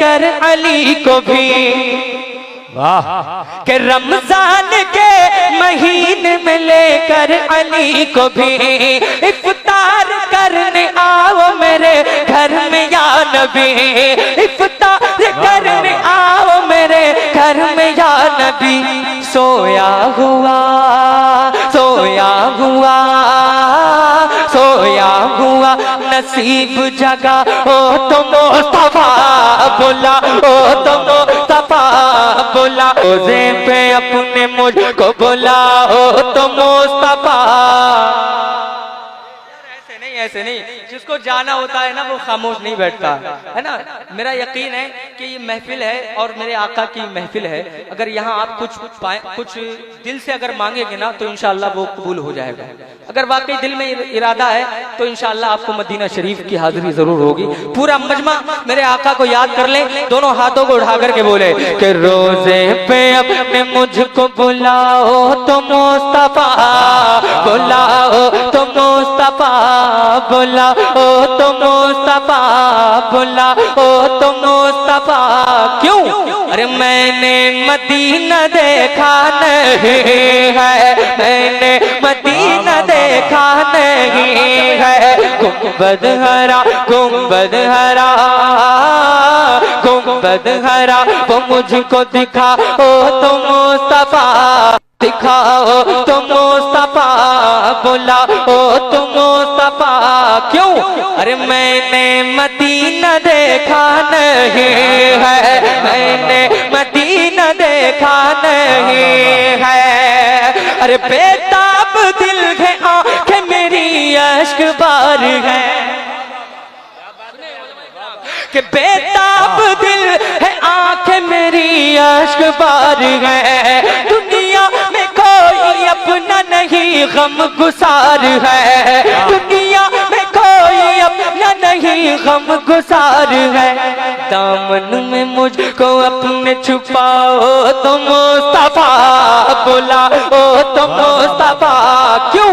लेकर अली को भी, वाह, कि रमजान के महीने में लेकर अली को भी इफ्तार करने आओ मेरे घर में या नबी, इफ्तार करने आओ मेरे घर में या नबी। सोया हुआ सोया हुआ सोया हुआ नसीब जगा ओ तो मुस्तफा बोला, ओ तो मुस्तफा बोला, रोज़े पे अपने मुझको बोला, ओ तो मुस्तफा। ऐसे नहीं, जिसको जाना होता है ना वो खामोश नहीं बैठता है ना। मेरा यकीन है कि ये महफिल है और मेरे आका की महफिल है। अगर यहाँ आप कुछ दिल से अगर मांगेंगे ना तो इंशाअल्लाह वो कबूल हो जाएगा। अगर वाकई दिल में इरादा है तो इंशाअल्लाह आपको मदीना शरीफ की हाजिरी जरूर होगी। पूरा मजमा मेरे आका को याद कर ले, दोनों हाथों को उठा करके बोले कि रोज़े पे अपने मुझको बुलाओ तो मुस्तफा, बुलाओ तो मुस्तफा, बोला ओ तो मुस्तफा, बोला ओ तो मुस्तफा। क्यों? अरे मैंने मदीना देखा नहीं है, मैंने मदीना देखा नहीं है। गुंबद हरा गुंबद हरा गुंबद हरा वो मुझको दिखा ओ तो मुस्तफा, दिखाओ तो मुस्तफा, बोला ओ तो मुस्तफा। क्यों? अरे मैंने मदीना देखा नहीं है, मैंने मदीना देखा नहीं है। अरे बेताब दिल है आंखें मेरी अश्क बार है, कि बेताब दिल है आंखें मेरी अश्क बार है। दुनिया में कोई अपना नहीं गम गुसार है, दुनिया में कोई अपना नहीं गम गुसार है। दामन में मुझको अपने छुपाओ तो मुस्तफा, बोला ओ तो मुस्तफा। क्यों?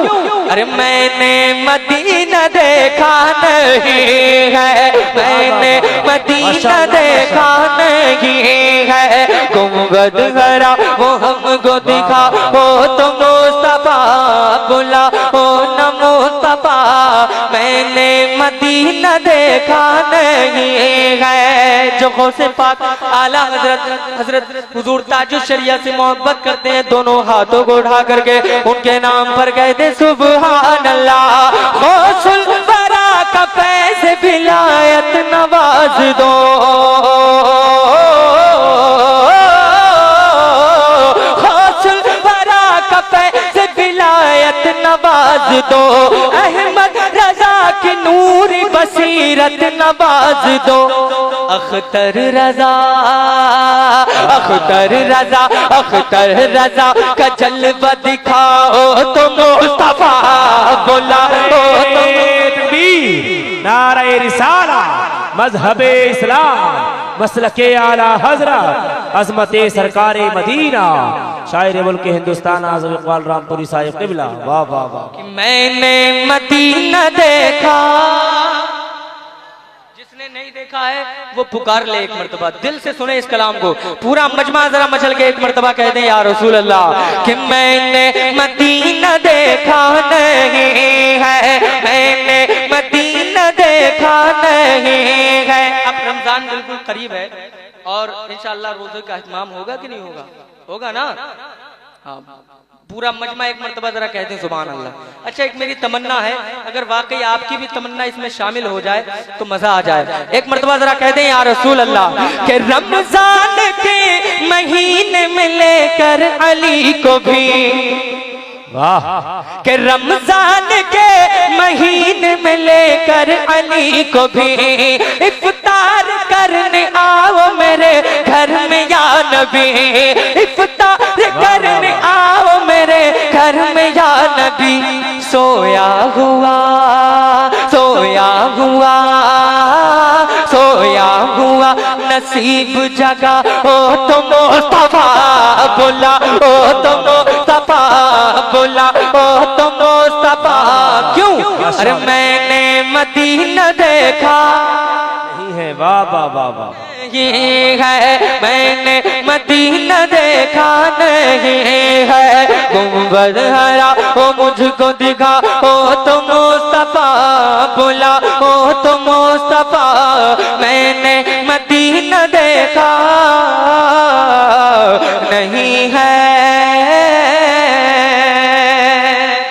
अरे मैंने मदीना देखा नहीं है, मैंने मदीना देखा नहीं है। गुंबद हरा वो हमको दिखा ओ तो मुस्तफा, बोला ओ न मुस्तफा। मैंने मदीना देखा नहीं है। जो गौसे पाक आला हजरत हुजूर ताजुल शरिया से मोहब्बत करते हैं, दोनों हाथों को उठा करके उनके नाम पर कहते सुभान अल्लाह। गौसुल बरा का फैज़ विलायत नवाज दो, गौसुल बरा का फैज़ विलायत नवाज दो। अहमद रजा की नूरी बसीरत नवाज दो। अख्तर रजा अख्तर रजा अख्तर रजा का जलवा दिखाओ तो मुस्तफा, बोला ओ तो नारे रिसाला मजहबे इस्लाम मसलके आला हजरत अजमते सरकारे मदीना शायर मुल्क हिंदुस्तान आज़म इक़बाल रामपुरी साहिब क़िबला। वाह वाह वाह। मैंने मदीना देखा, जिसने नहीं देखा है वो पुकार ले एक मर्तबा, दिल से सुने इस कलाम को। पूरा मजमा जरा मचल के एक मर्तबा कह दें या रसूल अल्लाह कि मैंने मदीना देखा नहीं है, मैंने मदीना देखा नहीं है। अब रमजान बिल्कुल करीब है और इंशाअल्लाह रोजे का इत्माम होगा कि नहीं होगा? होगा ना? हाँ, पूरा मजमा एक मर्तबा जरा कहते हैं सुभान अल्लाह। अच्छा, एक मेरी तमन्ना है, अगर वाकई आपकी भी तमन्ना इसमें शामिल हो जाए तो मजा आ जाए। एक मर्तबा जरा कहते हैं या रसूल अल्लाह कि रमजान के महीने में लेकर अली को भी, वाह, कि रमजान के महीने में लेकर अली को भी इफ्तार करने आओ मेरे घर में या नबी, इफ्तार करने आओ मेरे घर में या नबी। सोया हुआ सोया हुआ सोया हुआ नसीब जगा ओ तो मुस्तफा, बोला ओ तो मुस्तफा, बोला ओ तो मुस्तफा। क्यों? अरे मैंने मदीना देखा नहीं है, वाह वाह वाह वाह। नहीं है मैंने मदीना देखा नहीं है, गुंबद हरा हो मुझको दिखा हो तो मुस्तफा, बुला हो तो मुस्तफा, मैंने मदीना देखा नहीं है।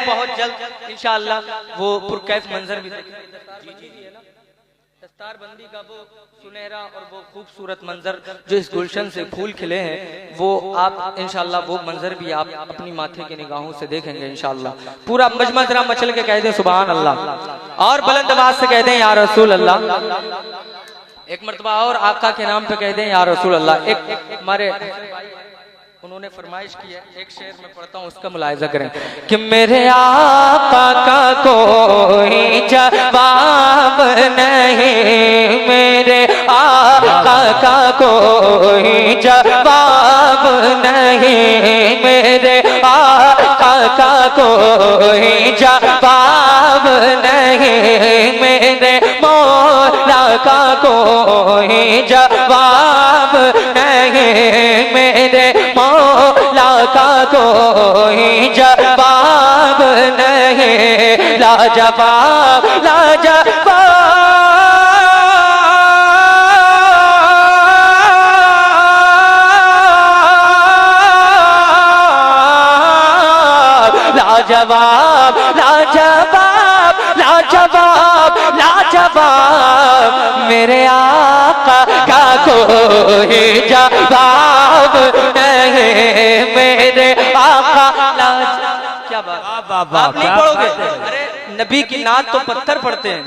बहुत जल्द इंशाअल्लाह वो पुरकैफ मंजर भी दस्तारबंदी का वो सुनहरा और वो खूबसूरत मंजर जो इस गुलशन से फूल खिले हैं, वो आप इंशाअल्लाह वो मंजर भी आप अपनी माथे की निगाहों से देखेंगे इंशाअल्लाह। पूरा मजमा जरा मचल के कह दें सुभान अल्लाह, और बुलंद आवाज से कह दें या रसूल अल्लाह। एक मर्तबा और आका के नाम पे कह दें या रसूल अल्लाह। एक हमारे उन्होंने फरमाइश की है, एक शेर में पढ़ता हूँ, उसका मुलाहिजा करें कि मेरे आका का कोई जवाब नहीं, मेरे आका का कोई जवाब नहीं, मेरे आका का कोई जवाब नहीं, मेरे मौला का कोई जवाब नहीं, मेरे मौला का कोई जवाब नहीं, लाजवाब लाजवाब लाजवाब लाजवाब लाजवाब लाजवाब, मेरे आका का कोई जवाब नहीं, मेरे आका क्या बात, आप नहीं पढ़ोगे? अरे नबी की नात तो पत्थर पढ़ते हैं,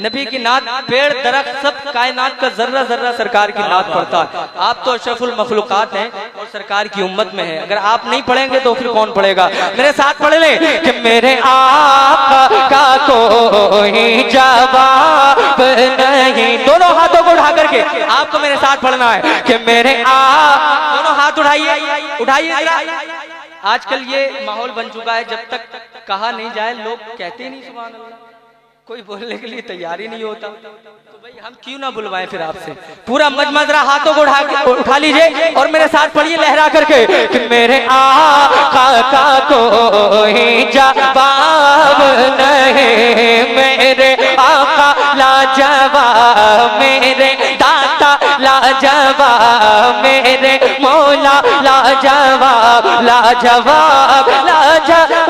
नबी की नात पेड़ दरख्त सब कायनात का जर्रा जर्रा सरकार की नात पढ़ता है। आप तो अशरफुल मखलूकात हैं और सरकार की उम्मत में है, अगर आप नहीं पढ़ेंगे तो फिर कौन पढ़ेगा? मेरे साथ पढ़ ले कि मेरे आका का कोई जवाब नहीं, दोनों हाथों को उठा करके आपको मेरे साथ पढ़ना है कि मेरे दोनों हाथ उठाइए उठाइए। आजकल ये माहौल बन चुका है, जब तक कहा नहीं जाए लोग कहते नहीं सुभान अल्लाह, कोई बोलने के लिए तैयार ही नहीं होता, तो भाई हम क्यों ना बुलवाएं फिर आपसे। पूरा मजमा जरा हाथों को उठा लीजिए और मेरे साथ पढ़िए लहरा करके कि मेरे आका का कोई जवाब नहीं, मेरे आका लाजवाब, मेरे दाता लाजवाब, मेरे मौला लाजवाब लाजवाब लाजवाब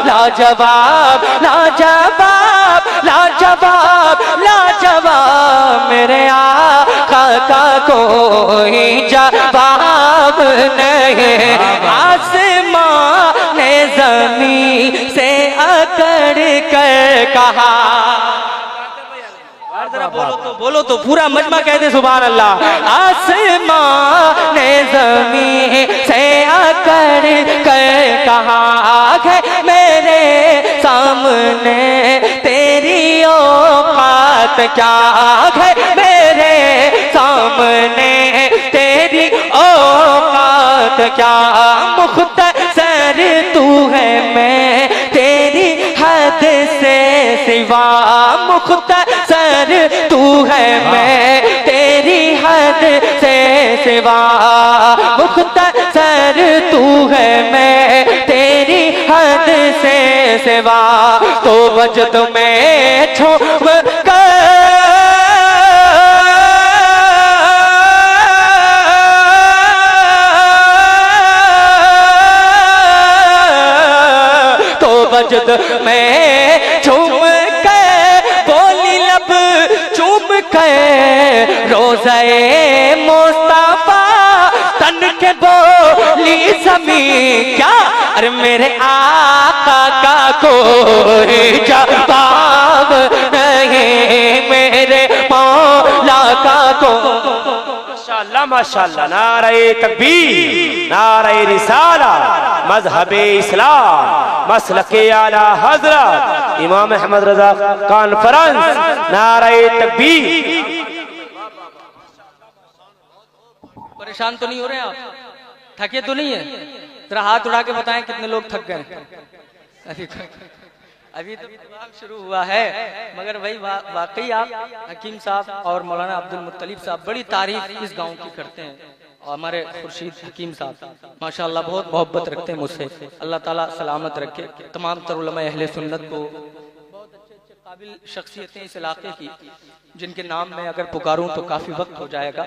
लाजवाब लाजवाब लाजवाब लाजवाब, मेरे आका का कोई जवाब नहीं, आसमां ने ज़मीन से अकड़ कर कहा, जरा बोलो तो पूरा मजमा कहते सुभान अल्लाह। आसमां ने जमीन से अकड़ कर कहा है मेरे सामने तेरी औकात क्या है, मेरे सामने तेरी औकात क्या, मुख्तसर तू है मैं तेरी हद से सिवा, मुख्तसर तू है मैं तेरी हद से सिवा, मुख्तसर तू है मैं तेरी हद से सिवा, तो वजद में झूम कर वजद में झूम के बोली लब चूम के रोज़े मुस्तफा तन के बोली ज़मीं क्या, अरे मेरे आका का कोई जवाब नहीं, मेरे मौला का माशाअल्लाह माशाअल्लाह, नारे तकबीर, नारे रिसाला, मजहबे इस्लाम, मसलके आला हजरत इमाम अहमद रजा कॉन्फ्रेंस, नारे तकबीर। परेशान तो नहीं हो रहे आप, थके तो नहीं है? जरा हाथ उड़ा के बताएं कितने लोग थक गए। अभी तो प्रोग्राम शुरू हुआ है, मगर भाई वाकई आप हकीम साहब और मौलाना अब्दुल मुत्तलिब साहब बड़ी तारीफ इस गांव की करते हैं। और हमारे खुर्शीद हकीम साहब माशाअल्लाह बहुत मोहब्बत रखते हैं मुझसे। अल्लाह ताला सलामत रखे तमाम तर उलमा अहले सुन्नत को। बहुत अच्छे अच्छे काबिल शख्सियतें इस इलाके की, जिनके नाम में अगर पुकारूं तो काफी वक्त हो जाएगा।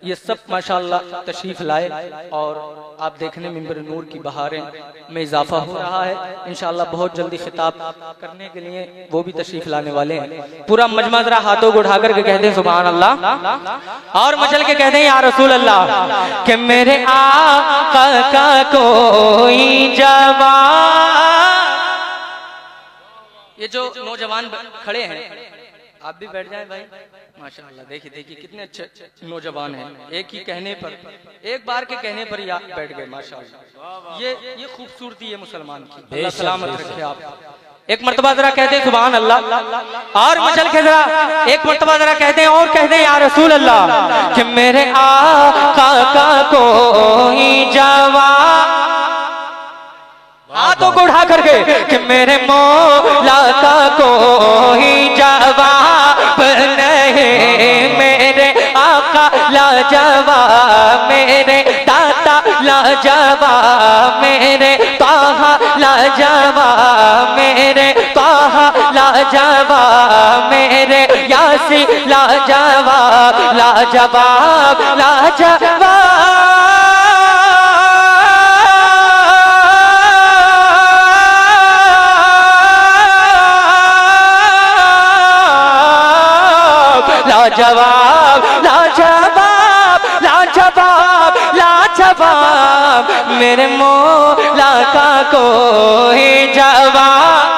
ये सब माशाअल्लाह तशरीफ लाए और आप देखने मिंबर नूर की बहारें में इजाफा हो रहा है। इंशाअल्लाह बहुत जल्दी खिताब करने के लिए वो भी तशरीफ लाने वाले हैं। पूरा मजमा जरा हाथों को उठा करके कहते हैं सुभान अल्लाह, और मचल के कहते हैं या रसूल अल्लाह। कि मेरे आका का कोई जवान। ये जो नौजवान खड़े हैं, आप भी बैठ जाएं भाई। माशाअल्लाह देखिए देखिए कितने अच्छे नौजवान हैं। एक ही कहने पर, एक बार के कहने पर ही आप बैठ गए। माशाअल्लाह ये खूबसूरती है मुसलमान की। अल्लाह सलामत रखे आप। एक मर्तबा जरा कहते हैं सुभान अल्लाह, और मचल के जरा एक मर्तबा जरा कहते हैं और कहते हैं या रसूल अल्लाह। कि मेरे आका का कोई जवान। हाथों को उठा करके कि मेरे मौला का कोई जवाब नहीं, मेरे आका लाजवाब, मेरे दाता लाजवाब, मेरे ताहा लाजवाब, मेरे ताहा लाजवाब, मेरे यासी लाजवाब, लाजवाब लाजवाब। लाजवाब लाजवाब लाजवाब लाजवाब, मेरे मौला का कोई जवाब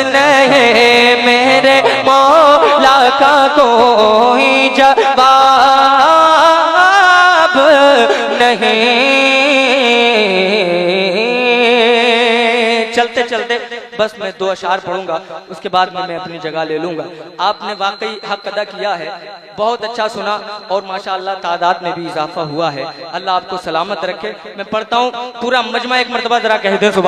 नहीं, मेरे मौला का कोई जवाब नहीं। चलते चलते बस मैं 2 अशार पढ़ूंगा, उसके बाद मैं अपनी जगह ले लूंगा। आपने वाकई हक अदा किया है, बहुत अच्छा सुना और माशाअल्लाह तादाद में भी इजाफा हुआ है। अल्लाह आपको सलामत रखे। मैं पढ़ता हूँ पूरा मजमा, एक मरतबा जरा कह दें सुभान।